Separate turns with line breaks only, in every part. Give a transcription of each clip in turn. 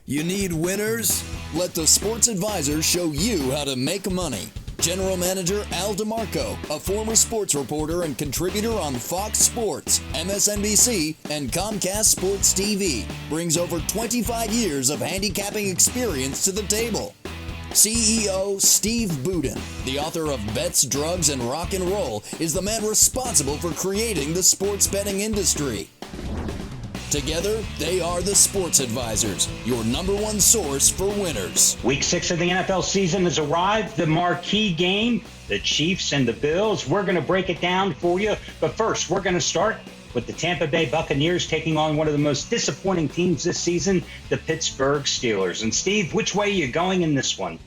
You need winners? Let the Sports Advisor show you how to make money. General Manager Al DeMarco, a former sports reporter and contributor on Fox Sports, MSNBC, and Comcast Sports TV, brings over 25 years of handicapping experience to the table. CEO Steve Budin, the author of Bets, Drugs, and Rock and Roll, is the man responsible for creating the sports betting industry. Together, they are the Sports Advisors, your number one source for winners.
Week 6 of the NFL season has arrived. The marquee game, the Chiefs and the Bills. We're going to break it down for you. But first, we're going to start with the Tampa Bay Buccaneers taking on one of the most disappointing teams this season, the Pittsburgh Steelers. And Steve, which way are you going in this one?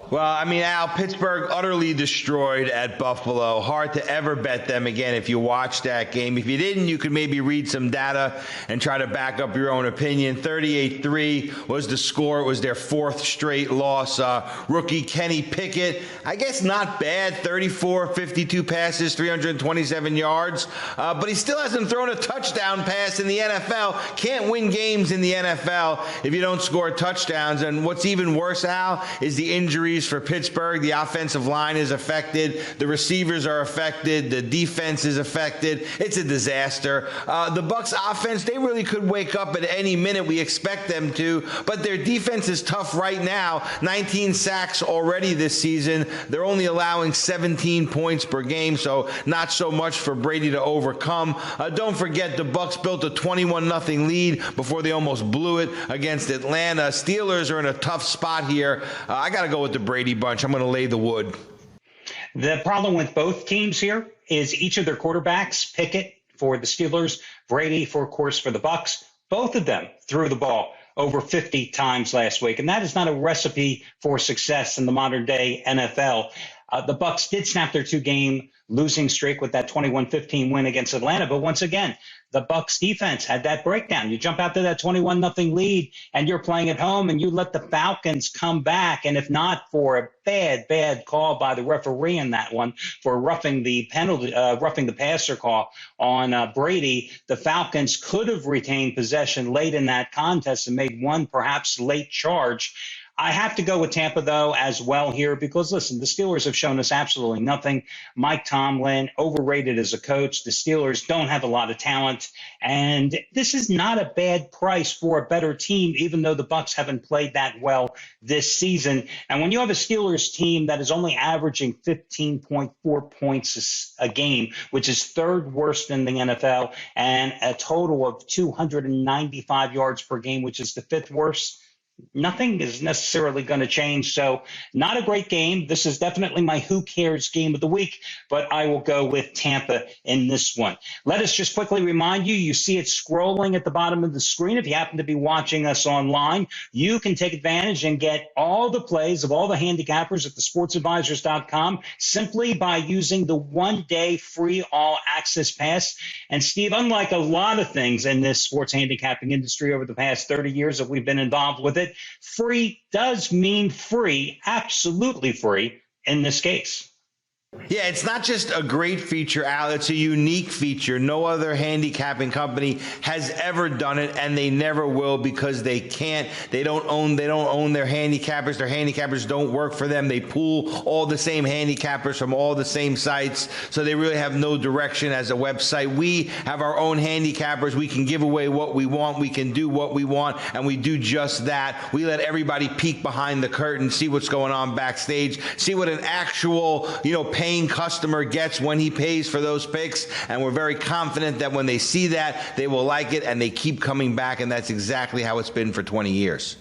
Well, I mean, Al, Pittsburgh utterly destroyed at Buffalo. Hard to ever bet them again if you watch that game. If you didn't, you could maybe read some data and try to back up your own opinion. 38-3 was the score. It was their fourth straight loss. Rookie Kenny Pickett, I guess not bad. 34, 52 passes, 327 yards. But he still hasn't thrown a touchdown pass in the NFL. Can't win games in the NFL if you don't score touchdowns. And what's even worse, Al, is the injuries for Pittsburgh. The offensive line is affected. The receivers are affected. The defense is affected. It's a disaster. The Bucs offense, they really could wake up at any minute. We expect them to, but their defense is tough right now. 19 sacks already this season. They're only allowing 17 points per game, so not so much for Brady to overcome. Don't forget, the Bucs built a 21-0 lead before they almost blew it against Atlanta. Steelers are in a tough spot here. I got to go with the Brady bunch. I'm going to lay the wood.
The problem with both teams here is each of their quarterbacks, Pickett for the Steelers, Brady, of course, for the Bucs, both of them threw the ball over 50 times last week. And that is not a recipe for success in the modern day NFL. The Bucs did snap their two-game losing streak with that 21-15 win against Atlanta. But once again, the Bucs defense had that breakdown. You jump out to that 21-0 lead, and you're playing at home, and you let the Falcons come back. And if not for a bad call by the referee in that one for roughing the passer call on Brady, the Falcons could have retained possession late in that contest and made one perhaps late charge. I have to go with Tampa, though, as well here because, listen, the Steelers have shown us absolutely nothing. Mike Tomlin, overrated as a coach. The Steelers don't have a lot of talent. And this is not a bad price for a better team, even though the Bucs haven't played that well this season. And when you have a Steelers team that is only averaging 15.4 points a game, which is third worst in the NFL, and a total of 295 yards per game, which is the fifth worst, nothing is necessarily going to change. So not a great game. This is definitely my who cares game of the week, but I will go with Tampa in this one. Let us just quickly remind you, you see it scrolling at the bottom of the screen. If you happen to be watching us online, you can take advantage and get all the plays of all the handicappers at thesportsadvisors.com simply by using the one-day free all-access pass. And Steve, unlike a lot of things in this sports handicapping industry over the past 30 years that we've been involved with it, free does mean free, absolutely free in this case.
Yeah, it's not just a great feature, Al. It's a unique feature. No other handicapping company has ever done it, and they never will because they can't. They don't own their handicappers. Their handicappers don't work for them. They pool all the same handicappers from all the same sites, so they really have no direction as a website. We have our own handicappers. We can give away what we want. We can do what we want, and we do just that. We let everybody peek behind the curtain, see what's going on backstage, see what an actual, paying customer gets when he pays for those picks, and we're very confident that when they see that, they will like it and they keep coming back, and that's exactly how it's been for 20 years.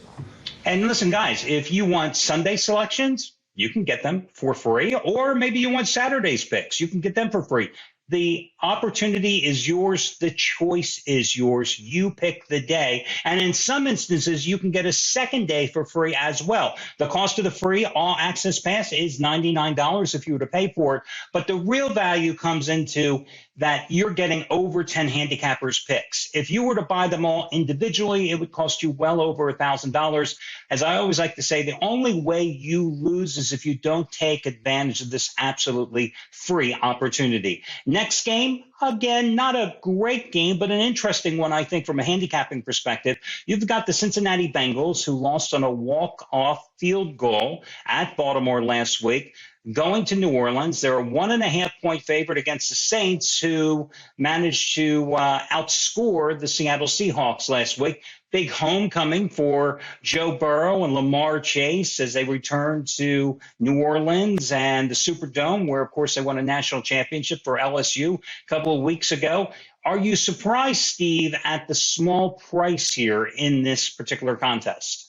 And listen, guys, if you want Sunday selections, you can get them for free, or maybe you want Saturday's picks, you can get them for free. The opportunity is yours. The choice is yours. You pick the day. And in some instances, you can get a second day for free as well. The cost of the free all access pass is $99 if you were to pay for it. But the real value comes into that you're getting over 10 handicappers picks. If you were to buy them all individually, it would cost you well over $1,000. As I always like to say, the only way you lose is if you don't take advantage of this absolutely free opportunity. Next game, again, not a great game, but an interesting one, I think, from a handicapping perspective. You've got the Cincinnati Bengals, who lost on a walk-off field goal at Baltimore last week, going to New Orleans. They're a 1.5-point favorite against the Saints, who managed to outscore the Seattle Seahawks last week. Big homecoming for Joe Burrow and Lamar Chase as they return to New Orleans and the Superdome, where, of course, they won a national championship for LSU a couple of weeks ago. Are you surprised, Steve, at the small price here in this particular contest?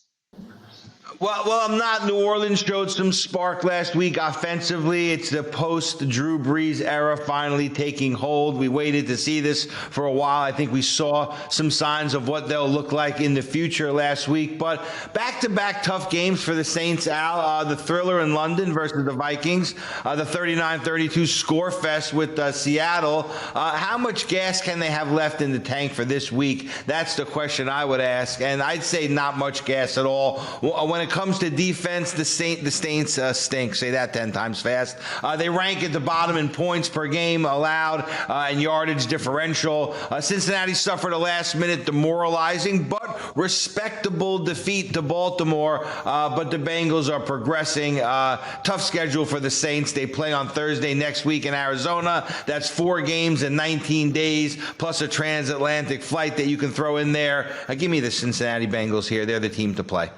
Well, I'm not. New Orleans showed some spark last week offensively. It's the post-Drew Brees era finally taking hold. We waited to see this for a while. I think we saw some signs of what they'll look like in the future last week. But back-to-back tough games for the Saints, Al. The thriller in London versus the Vikings. The 39-32 score fest with Seattle. How much gas can they have left in the tank for this week? That's the question I would ask. And I'd say not much gas at all. When it comes to defense, the Saints stink. Say that 10 times fast. They rank at the bottom in points per game allowed and yardage differential. Cincinnati suffered a last-minute demoralizing but respectable defeat to Baltimore, but the Bengals are progressing. Tough schedule for the Saints. They play on Thursday next week in Arizona. That's 4 games in 19 days, plus a transatlantic flight that you can throw in there. Give me the Cincinnati Bengals here. They're the team to play.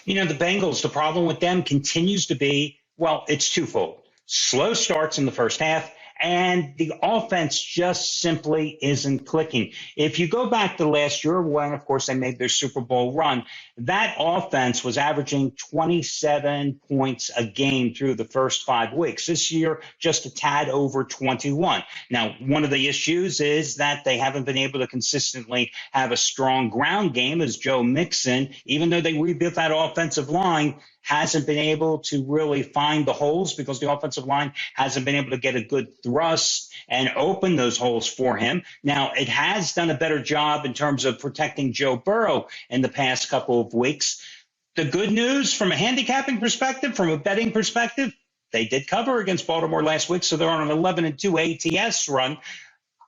You know, the Bengals, the problem with them continues to be, well, it's twofold. Slow starts in the first half, and the offense just simply isn't clicking. If you go back to last year, when, of course, they made their Super Bowl run, that offense was averaging 27 points a game through the first 5 weeks. This year, just a tad over 21. Now, one of the issues is that they haven't been able to consistently have a strong ground game, as Joe Mixon, even though they rebuilt that offensive line, hasn't been able to really find the holes because the offensive line hasn't been able to get a good thrust and open those holes for him. Now, it has done a better job in terms of protecting Joe Burrow in the past couple of weeks. The good news from a handicapping perspective, from a betting perspective, they did cover against Baltimore last week, so they're on an 11-2 ATS run.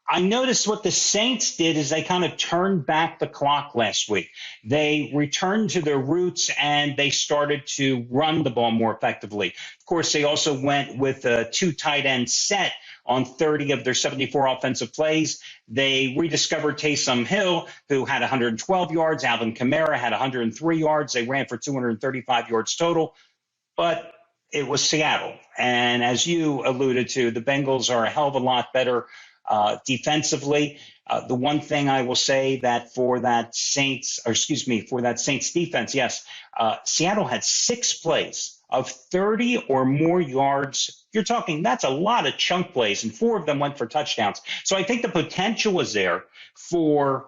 I noticed what the Saints did is they kind of turned back the clock last week. They returned to their roots and they started to run the ball more effectively. Of course, they also went with a 2 tight end set on 30 of their 74 offensive plays. They rediscovered Taysom Hill, who had 112 yards. Alvin Kamara had 103 yards. They ran for 235 yards total. But it was Seattle. And as you alluded to, the Bengals are a hell of a lot better defensively. The one thing I will say that for that Saints defense, yes, Seattle had 6 plays of 30 or more yards. You're talking, that's a lot of chunk plays, and 4 of them went for touchdowns. So I think the potential was there for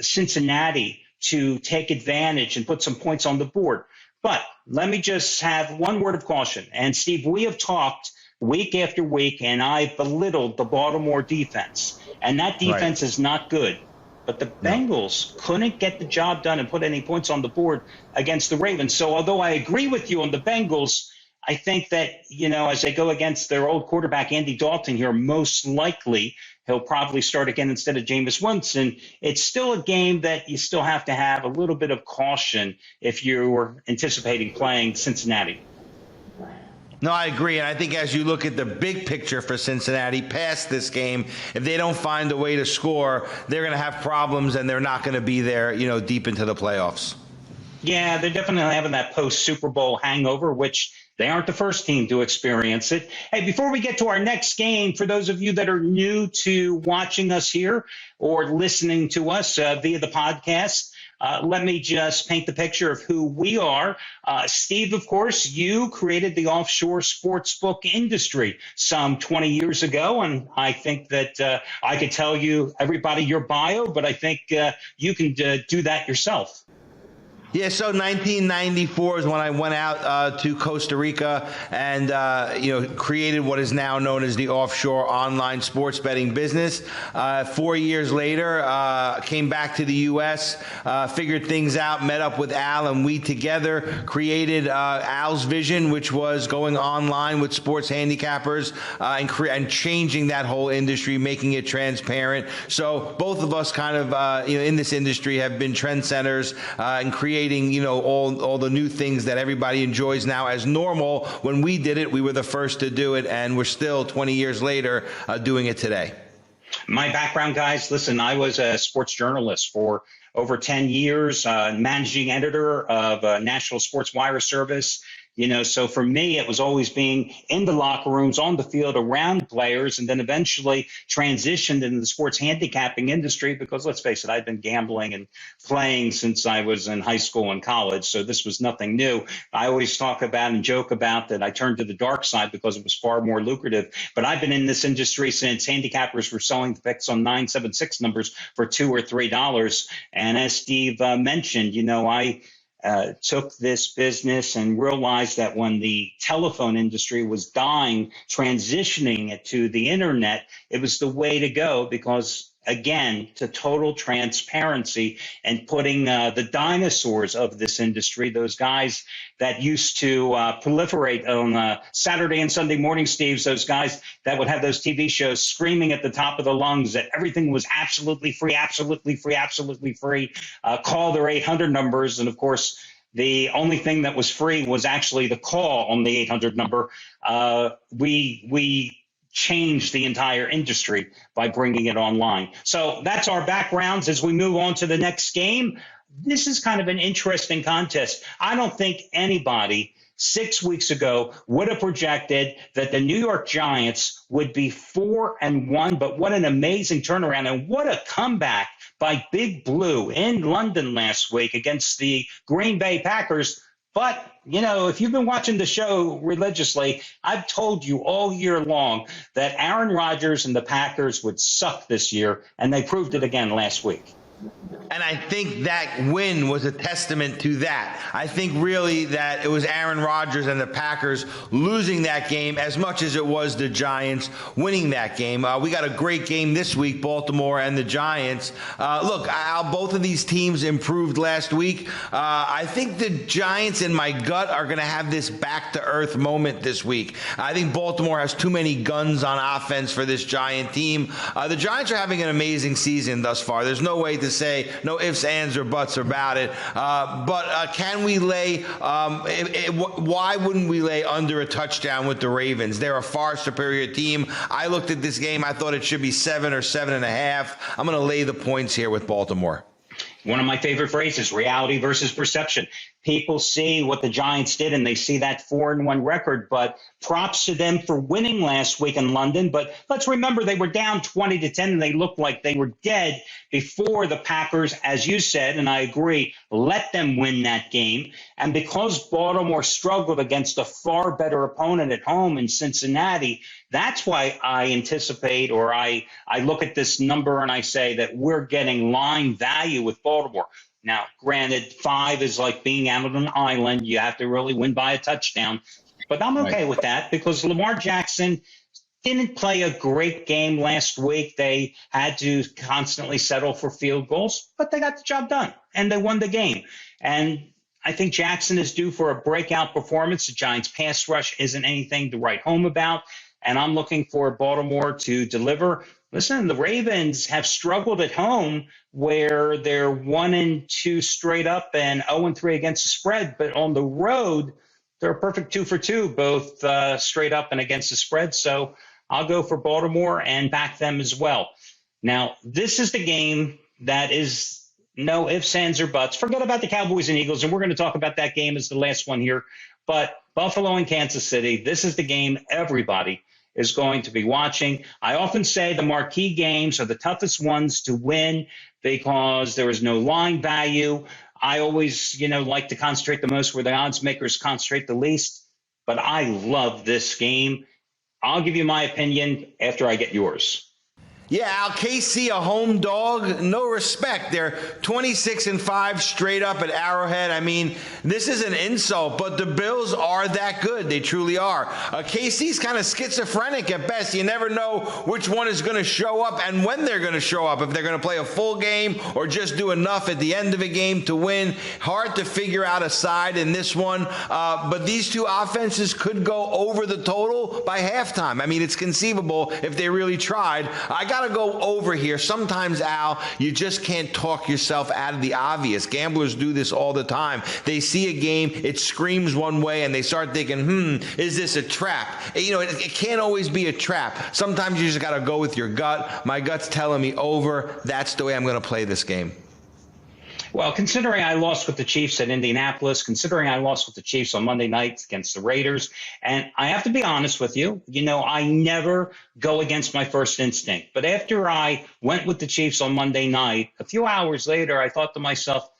Cincinnati to take advantage and put some points on the board. But let me just have one word of caution. And Steve, we have talked week after week, and I belittled the Baltimore defense. And that defense is not good. But the Bengals couldn't get the job done and put any points on the board against the Ravens. So although I agree with you on the Bengals, I think that, you know, as they go against their old quarterback, Andy Dalton here, most likely he'll probably start again instead of Jameis Winston. It's still a game that you still have to have a little bit of caution if you're anticipating playing Cincinnati.
No, I agree. And I think as you look at the big picture for Cincinnati past this game, if they don't find a way to score, they're going to have problems and they're not going to be there, you know, deep into the playoffs.
Yeah, they're definitely having that post-Super Bowl hangover, which they aren't the first team to experience it. Hey, before we get to our next game, for those of you that are new to watching us here or listening to us via the podcast, let me just paint the picture of who we are. Steve, of course, you created the offshore sportsbook industry some 20 years ago, and I think that I could tell you, everybody, your bio, but I think you can do that yourself.
Yeah, so 1994 is when I went out to Costa Rica and created what is now known as the offshore online sports betting business. 4 years later, came back to the U.S., figured things out, met up with Al, and we together created Al's vision, which was going online with sports handicappers and changing that whole industry, making it transparent. So both of us kind of in this industry have been trendsetters and creating all the new things that everybody enjoys now as normal. When we did it, we were the first to do it, and we're still 20 years later doing it today.
My background, guys, listen, I was a sports journalist for over 10 years, managing editor of National Sports Wire Service. So for me, it was always being in the locker rooms, on the field, around players, and then eventually transitioned into the sports handicapping industry because, let's face it, I've been gambling and playing since I was in high school and college, so this was nothing new. I always talk about and joke about that I turned to the dark side because it was far more lucrative, but I've been in this industry since handicappers were selling the picks on 976 numbers for $2 or $3. And as Steve mentioned, I took this business and realized that when the telephone industry was dying, transitioning it to the internet, it was the way to go because, again, to total transparency and putting the dinosaurs of this industry, those guys that used to proliferate on Saturday and Sunday morning, Steve, those guys that would have those TV shows screaming at the top of their lungs that everything was absolutely free, absolutely free, absolutely free, call their 800 numbers. And, of course, the only thing that was free was actually the call on the 800 number. We changed the entire industry by bringing it online. So that's our backgrounds as we move on to the next game. This is kind of an interesting contest. I don't think anybody 6 weeks ago would have projected that the New York Giants would be 4-1, but what an amazing turnaround and what a comeback by Big Blue in London last week against the Green Bay Packers. But, if you've been watching the show religiously, I've told you all year long that Aaron Rodgers and the Packers would suck this year, and they proved it again last week.
And I think that win was a testament to that. I think really that it was Aaron Rodgers and the Packers losing that game as much as it was the Giants winning that game. We got a great game this week, Baltimore and the Giants. Look, both of these teams improved last week. I think the Giants, in my gut, are going to have this back-to-earth moment this week. I think Baltimore has too many guns on offense for this Giant team. The Giants are having an amazing season thus far. There's no way to say no ifs, ands, or buts about it. But can we lay, why wouldn't we lay under a touchdown with the Ravens? They're a far superior team. I looked at this game. I thought it should be 7 or 7.5. I'm going to lay the points here with Baltimore.
One of my favorite phrases, reality versus perception. People see what the Giants did and they see that 4-1 record, but props to them for winning last week in London. But let's remember they were down 20-10 and they looked like they were dead before the Packers, as you said, and I agree, let them win that game. And because Baltimore struggled against a far better opponent at home in Cincinnati, that's why I anticipate or I look at this number and I say that we're getting line value with Baltimore. Now, granted, 5 is like being out on an island. You have to really win by a touchdown. But I'm okay with that because Lamar Jackson didn't play a great game last week. They had to constantly settle for field goals, but they got the job done, and they won the game. And I think Jackson is due for a breakout performance. The Giants' pass rush isn't anything to write home about, and I'm looking for Baltimore to deliver. Listen, the Ravens have struggled at home where they're 1-2 straight up and 0-3 against the spread, but on the road, they're a perfect 2 for 2, both straight up and against the spread. So I'll go for Baltimore and back them as well. Now, this is the game that is no ifs, ands, or buts. Forget about the Cowboys and Eagles, and we're going to talk about that game as the last one here. But Buffalo and Kansas City, this is the game everybody is going to be watching. I often say the marquee games are the toughest ones to win because there is no line value. I always, like to concentrate the most where the odds makers concentrate the least. But I love this game. I'll give you my opinion after I get yours.
Yeah, Al, KC, a home dog, no respect. They're 26-5 straight up at Arrowhead. I mean, this is an insult, but the Bills are that good. They truly are. KC's kind of schizophrenic at best. You never know which one is going to show up and when they're going to show up, if they're going to play a full game or just do enough at the end of a game to win. Hard to figure out a side in this one, but these two offenses could go over the total by halftime. I mean, it's conceivable if they really tried. I got to go over here. Sometimes, Al, you just can't talk yourself out of the obvious. Gamblers do this all the time. They see a game, it screams one way, and they start thinking, is this a trap? You know, it can't always be a trap. Sometimes you just got to go with your gut. My gut's telling me over. That's the way I'm going to play this game.
Well, considering I lost with the Chiefs at Indianapolis, considering I lost with the Chiefs on Monday night against the Raiders, and I have to be honest with you, I never go against my first instinct. But after I went with the Chiefs on Monday night, a few hours later, I thought to myself,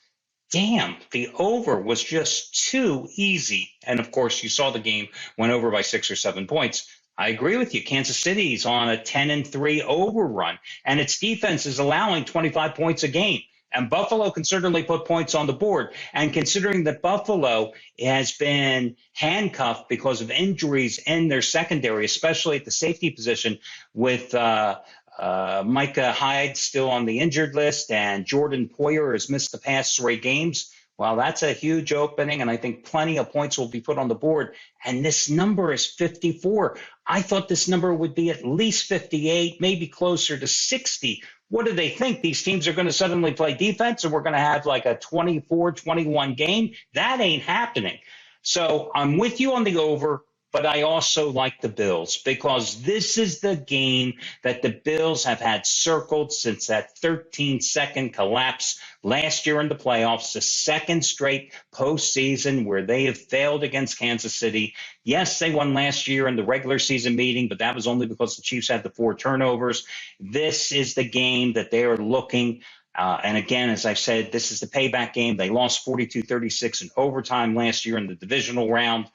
damn, the over was just too easy. And of course, you saw the game went over by 6 or 7 points. I agree with you. Kansas City's on a 10-3 overrun, and its defense is allowing 25 points a game. And Buffalo can certainly put points on the board. And considering that Buffalo has been handcuffed because of injuries in their secondary, especially at the safety position, with Micah Hyde still on the injured list and Jordan Poyer has missed the past 3 games, well, that's a huge opening, and I think plenty of points will be put on the board. And this number is 54. I thought this number would be at least 58, maybe closer to 60. What do they think? These teams are going to suddenly play defense and we're going to have like a 24-21 game? That ain't happening. So I'm with you on the over, but I also like the Bills because this is the game that the Bills have had circled since that 13-second collapse last year in the playoffs, the second straight postseason where they have failed against Kansas City. Yes, they won last year in the regular season meeting, but that was only because the Chiefs had the 4 turnovers. This is the game that they are looking. And again, as I said, this is the payback game. They lost 42-36 in overtime last year in the divisional round.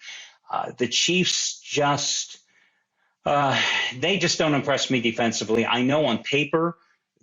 The Chiefs they just don't impress me defensively. I know on paper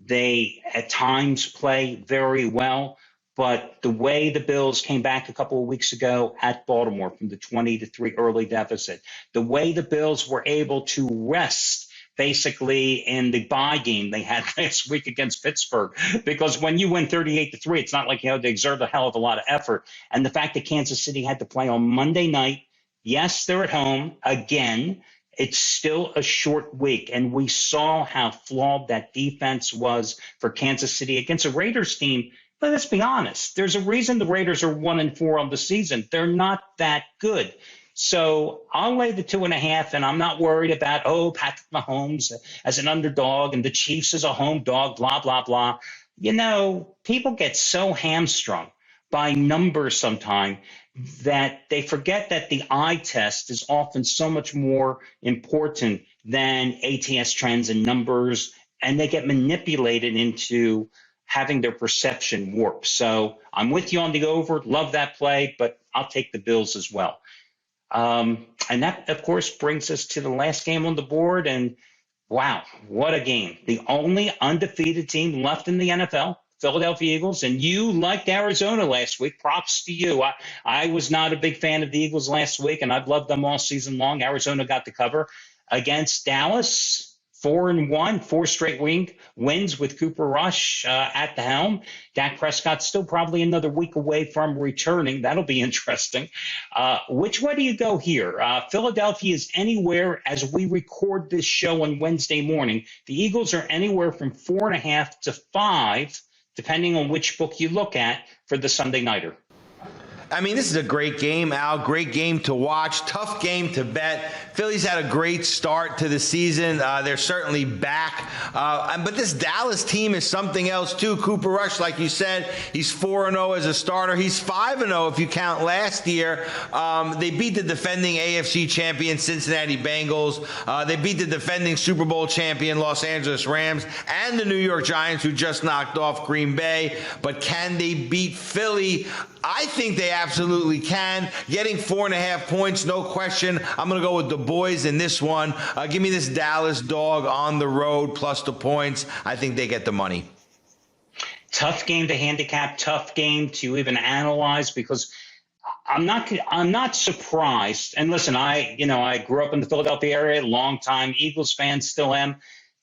they at times play very well, but the way the Bills came back a couple of weeks ago at Baltimore from the 20-3 early deficit, the way the Bills were able to rest basically in the bye game they had last week against Pittsburgh, because when you win 38-3, it's not like you have to exert a hell of a lot of effort. And the fact that Kansas City had to play on Monday night, yes, they're at home again. It's still a short week, and we saw how flawed that defense was for Kansas City against a Raiders team. But let's be honest, there's a reason the Raiders are 1-4 on the season. They're not that good. So I'll lay the 2.5, and I'm not worried about, Patrick Mahomes as an underdog and the Chiefs as a home dog, blah, blah, blah. People get so hamstrung by numbers sometimes that they forget that the eye test is often so much more important than ATS trends and numbers, and they get manipulated into having their perception warped. So I'm with you on the over, love that play, but I'll take the Bills as well. And that, of course, brings us to the last game on the board, and wow, what a game. The only undefeated team left in the NFL, Philadelphia Eagles, and you liked Arizona last week. Props to you. I was not a big fan of the Eagles last week, and I've loved them all season long. Arizona got the cover against Dallas, 4-1, 4 straight wins with Cooper Rush at the helm. Dak Prescott still probably another week away from returning. That'll be interesting. Which way do you go here? Philadelphia is anywhere, as we record this show on Wednesday morning, the Eagles are anywhere from 4.5 to 5, depending on which book you look at, for the Sunday Nighter.
I mean, this is a great game, Al. Great game to watch. Tough game to bet. Philly's had a great start to the season. They're certainly back. But this Dallas team is something else, too. Cooper Rush, like you said, he's 4-0 as a starter. He's 5-0 if you count last year. They beat the defending AFC champion Cincinnati Bengals. They beat the defending Super Bowl champion Los Angeles Rams and the New York Giants, who just knocked off Green Bay. But can they beat Philly? I think they absolutely can. Getting 4.5 points, no question. I'm going to go with the boys in this one. Give me this Dallas dog on the road plus the points. I think they get the money.
Tough game to handicap, tough game to even analyze, because I'm not surprised. And listen, I grew up in the Philadelphia area, long time Eagles fan, still am.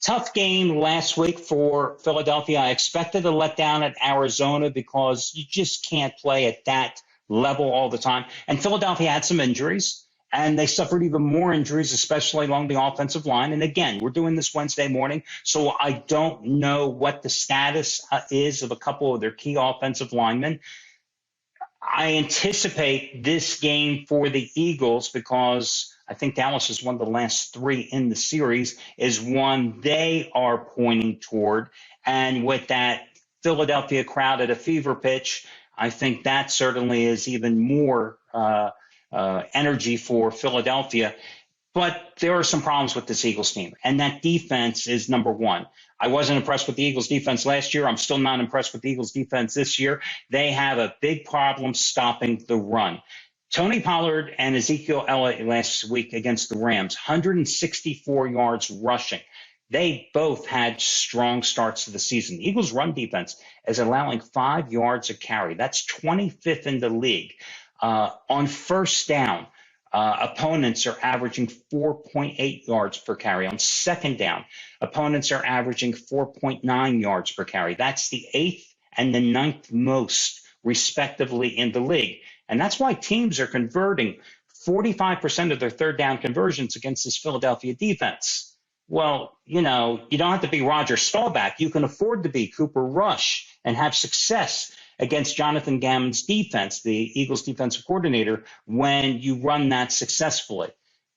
Tough game last week for Philadelphia. I expected a letdown at Arizona because you just can't play at that level all the time. And Philadelphia had some injuries, and they suffered even more injuries, especially along the offensive line. And again, we're doing this Wednesday morning, so I don't know what the status is of a couple of their key offensive linemen. I anticipate this game for the Eagles, because I think Dallas is one of the last three in the series, is one they are pointing toward. And with that Philadelphia crowd at a fever pitch, I think that certainly is even more energy for Philadelphia. But there are some problems with this Eagles team, and that defense is number one. I wasn't impressed with the Eagles defense last year. I'm still not impressed with the Eagles defense this year. They have a big problem stopping the run. Tony Pollard and Ezekiel Elliott last week against the Rams, 164 yards rushing. They both had strong starts to the season. The Eagles' run defense is allowing 5 yards a carry. That's 25th in the league. On first down, opponents are averaging 4.8 yards per carry. On second down, opponents are averaging 4.9 yards per carry. That's the 8th and the 9th most, respectively, in the league. And that's why teams are converting 45% of their third down conversions against this Philadelphia defense. Well, you don't have to be Roger Staubach. You can afford to be Cooper Rush and have success against Jonathan Gammon's defense, the Eagles defensive coordinator, when you run that successfully.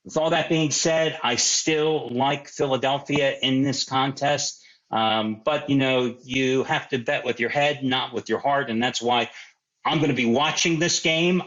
With all that being said, I still like Philadelphia in this contest. But, you have to bet with your head, not with your heart. And that's why I'm going to be watching this game.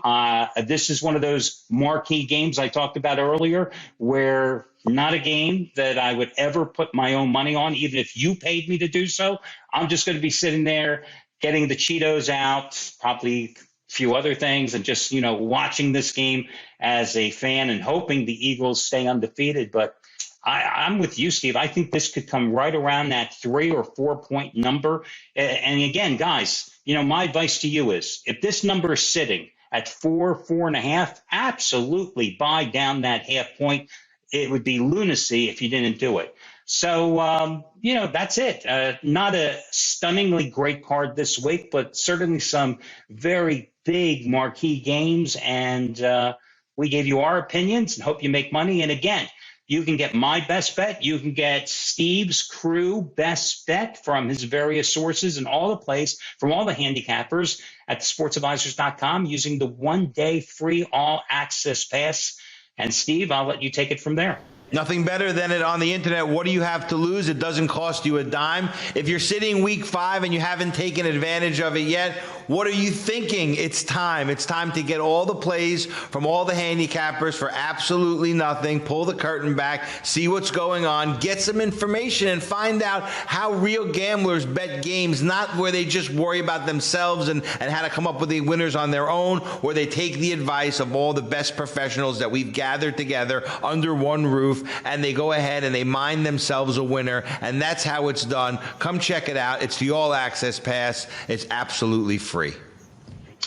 This is one of those marquee games I talked about earlier, where not a game that I would ever put my own money on, even if you paid me to do so. I'm just going to be sitting there getting the Cheetos out, probably a few other things, and just, watching this game as a fan and hoping the Eagles stay undefeated. But I'm with you, Steve. I think this could come right around that 3 or 4 point number. And again, guys, my advice to you is, if this number is sitting at 4.5, absolutely buy down that half point. It would be lunacy if you didn't do it. So, that's it. Not a stunningly great card this week, but certainly some very big marquee games. And we gave you our opinions and hope you make money. And again, you can get my best bet. You can get Steve's crew best bet from his various sources and all the plays from all the handicappers at sportsadvisors.com using the 1-day free all access pass. And Steve, I'll let you take it from there.
Nothing better than it on the internet. What do you have to lose? It doesn't cost you a dime. If you're sitting week 5 and you haven't taken advantage of it yet, what are you thinking? It's time. It's time to get all the plays from all the handicappers for absolutely nothing. Pull the curtain back, see what's going on, get some information, and find out how real gamblers bet games, not where they just worry about themselves and how to come up with the winners on their own, where they take the advice of all the best professionals that we've gathered together under one roof, and they go ahead and they mine themselves a winner, and that's how it's done. Come check it out. It's the All Access Pass. It's absolutely free.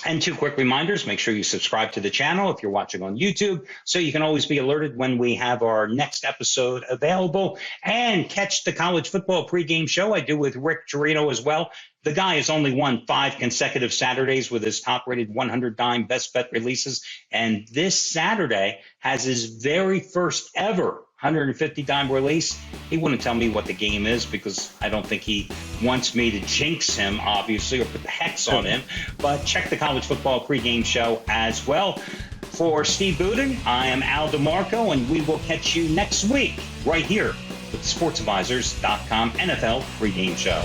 And 2 quick reminders. Make sure you subscribe to the channel if you're watching on YouTube, so you can always be alerted when we have our next episode available. And catch the college football pregame show I do with Rick Torino as well. The guy has only won 5 consecutive Saturdays with his top-rated 100 dime best bet releases. And this Saturday has his very first ever 150 dime release. He wouldn't tell me what the game is because I don't think he wants me to jinx him, obviously, or put the hex on him. But check the college football pregame show as well. For Steve Budin, I am Al DeMarco, and we will catch you next week right here with the SportsAdvisors.com NFL pregame show.